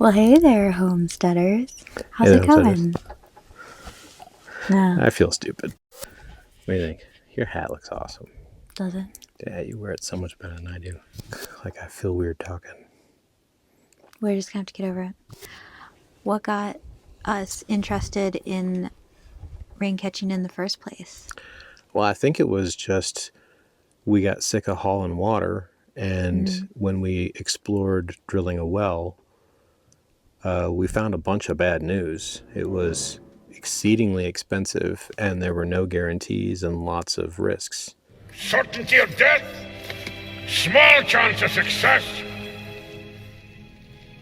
Well, hey there, Homesteaders. How's Hey it there, Homesteaders. going? No, I feel stupid. What do you think? Your hat looks awesome. does it? Yeah, you wear it so much better than I do. Like, I feel weird talking. We're just gonna have to get over it. What got us interested in rain catching in the first place? Well, I think it was just we got sick of hauling water, and when we explored drilling a well, we found a bunch of bad news. It was exceedingly expensive, and there were no guarantees and lots of risks. Certainty of death, small chance of success.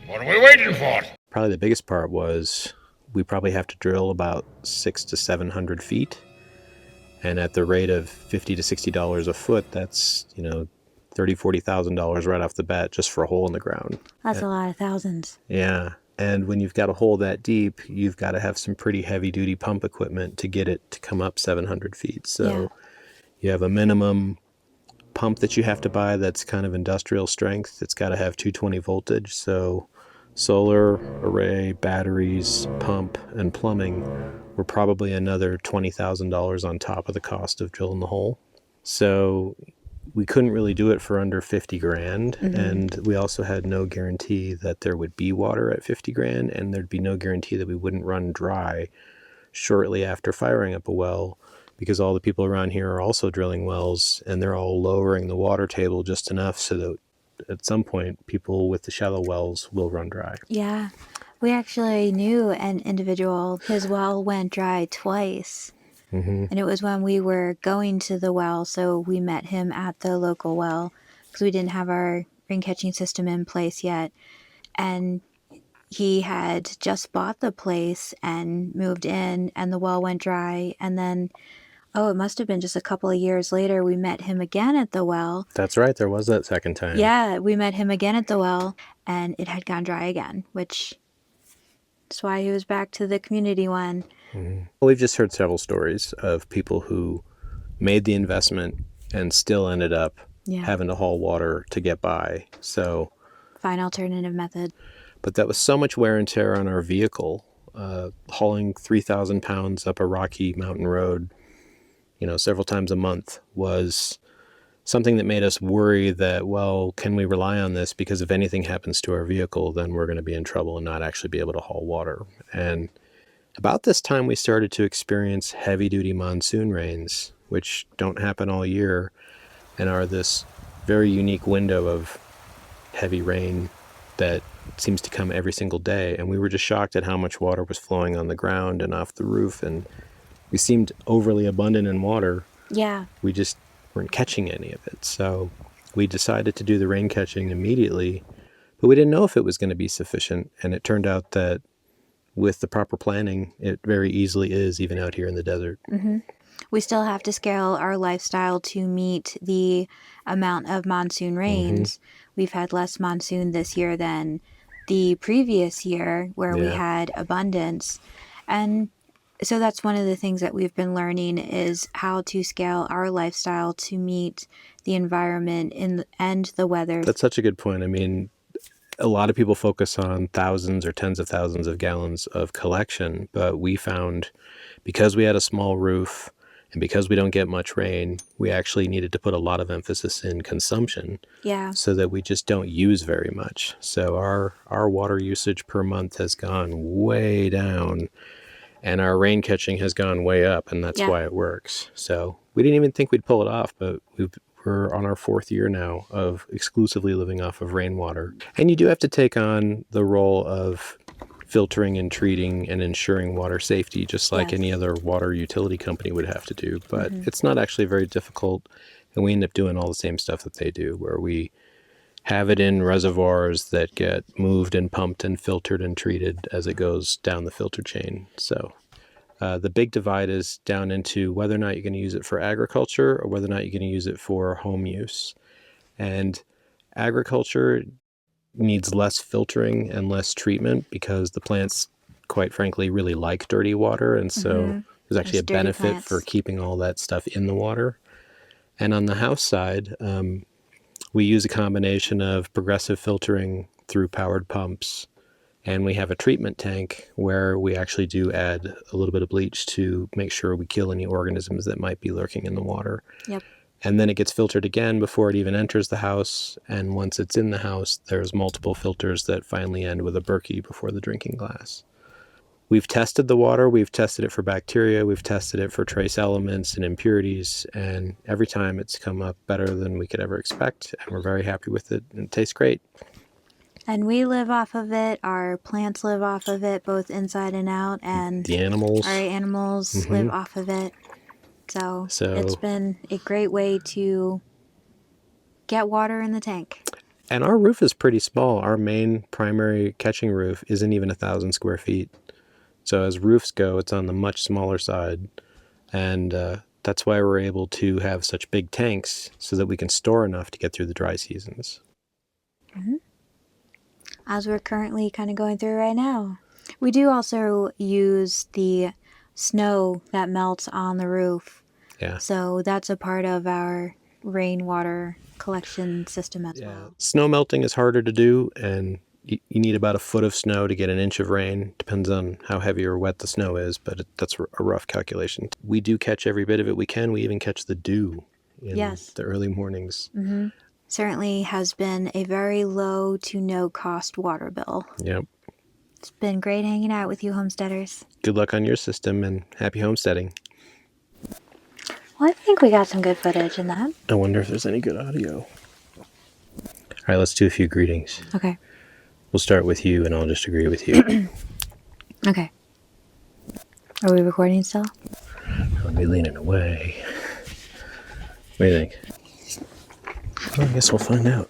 What are we waiting for? Probably the biggest part was we probably have to drill about 600 to 700 feet. And at the rate of $50 to $60 a foot, that's, $30,000-$40,000 right off the bat just for a hole in the ground. That's a lot of thousands. Yeah. And when you've got a hole that deep, you've got to have some pretty heavy duty pump equipment to get it to come up 700 feet. So you have a minimum pump that you have to buy that's kind of industrial strength. It's got to have 220 voltage. So solar array, batteries, pump, and plumbing were probably another $20,000 on top of the cost of drilling the hole. So we couldn't really do it for under 50 grand. And we also had no guarantee that there would be water at 50 grand. And there'd be no guarantee that we wouldn't run dry shortly after firing up a well, because all the people around here are also drilling wells, and they're all lowering the water table just enough so that at some point people with the shallow wells will run dry. Yeah. We actually knew an individual. His well went dry twice. And it was when we were going to the well, so we met him at the local well because we didn't have our rain catching system in place yet. And he had just bought the place and moved in, and the well went dry. And then, it must have been just a couple of years later, we met him again at the well. That's right, there was that second time. Yeah, we met him again at the well, and it had gone dry again, which is why he was back to the community one. We've just heard several stories of people who made the investment and still ended up having to haul water to get by. So, Fine alternative method. but that was so much wear and tear on our vehicle, hauling 3,000 pounds up a rocky mountain road, several times a month was something that made us worry that, well, can we rely on this? Because if anything happens to our vehicle, then we're going to be in trouble and not actually be able to haul water. And about this time, we started to experience heavy-duty monsoon rains, which don't happen all year and are this very unique window of heavy rain that seems to come every single day. And we were just shocked at how much water was flowing on the ground and off the roof. And we seemed overly abundant in water. Yeah. We just weren't catching any of it. So we decided to do the rain catching immediately, but we didn't know if it was going to be sufficient. And it turned out that with the proper planning, it very easily is, even out here in the desert. We still have to scale our lifestyle to meet the amount of monsoon rains. We've had less monsoon this year than the previous year where we had abundance. And so that's one of the things that we've been learning is how to scale our lifestyle to meet the environment and the weather. That's such a good point. I mean, a lot of people focus on thousands or tens of thousands of gallons of collection, but we found because we had a small roof and because we don't get much rain, we actually needed to put a lot of emphasis in consumption so that we just don't use very much. So our water usage per month has gone way down and our rain catching has gone way up, and that's why it works. So we didn't even think we'd pull it off, but we're on our 4th year now of exclusively living off of rainwater. And you do have to take on the role of filtering and treating and ensuring water safety, just like any other water utility company would have to do. But it's not actually very difficult, and we end up doing all the same stuff that they do, where we have it in reservoirs that get moved and pumped and filtered and treated as it goes down the filter chain. So the big divide is down into whether or not you're going to use it for agriculture or whether or not you're going to use it for home use. And agriculture needs less filtering and less treatment because the plants, quite frankly, really like dirty water. And so there's actually a benefit for keeping all that stuff in the water. And on the house side, we use a combination of progressive filtering through powered pumps And we have a treatment tank where we actually do add a little bit of bleach to make sure we kill any organisms that might be lurking in the water. Yep. And then it gets filtered again before it even enters the house. And once it's in the house, there's multiple filters that finally end with a Berkey before the drinking glass. We've tested the water. We've tested it for bacteria. We've tested it for trace elements and impurities. And every time it's come up better than we could ever expect. And we're very happy with it. And it tastes great. And we live off of it. Our plants live off of it, both inside and out. And The animals. our animals live off of it. So it's been a great way to get water in the tank. And our roof is pretty small. Our main primary catching roof isn't even 1,000 square feet. So as roofs go, it's on the much smaller side. And that's why we're able to have such big tanks so that we can store enough to get through the dry seasons. Mm-hmm. As we're currently kind of going through right now. We do also use the snow that melts on the roof. Yeah. So that's a part of our rainwater collection system as well. Snow melting is harder to do, and you need about a foot of snow to get an inch of rain. Depends on how heavy or wet the snow is, but that's a rough calculation. We do catch every bit of it we can. We even catch the dew in the early mornings. Mm-hmm. Certainly has been a very low to no cost water bill. Yep. It's been great hanging out with you, homesteaders. Good luck on your system, and happy homesteading. Well, I think we got some good footage in that. I wonder if there's any good audio. All right, let's do a few greetings. Okay. We'll start with you, and I'll just agree with you. Okay. Are we recording still? I'll be leaning away. What do you think? Well, I guess we'll find out.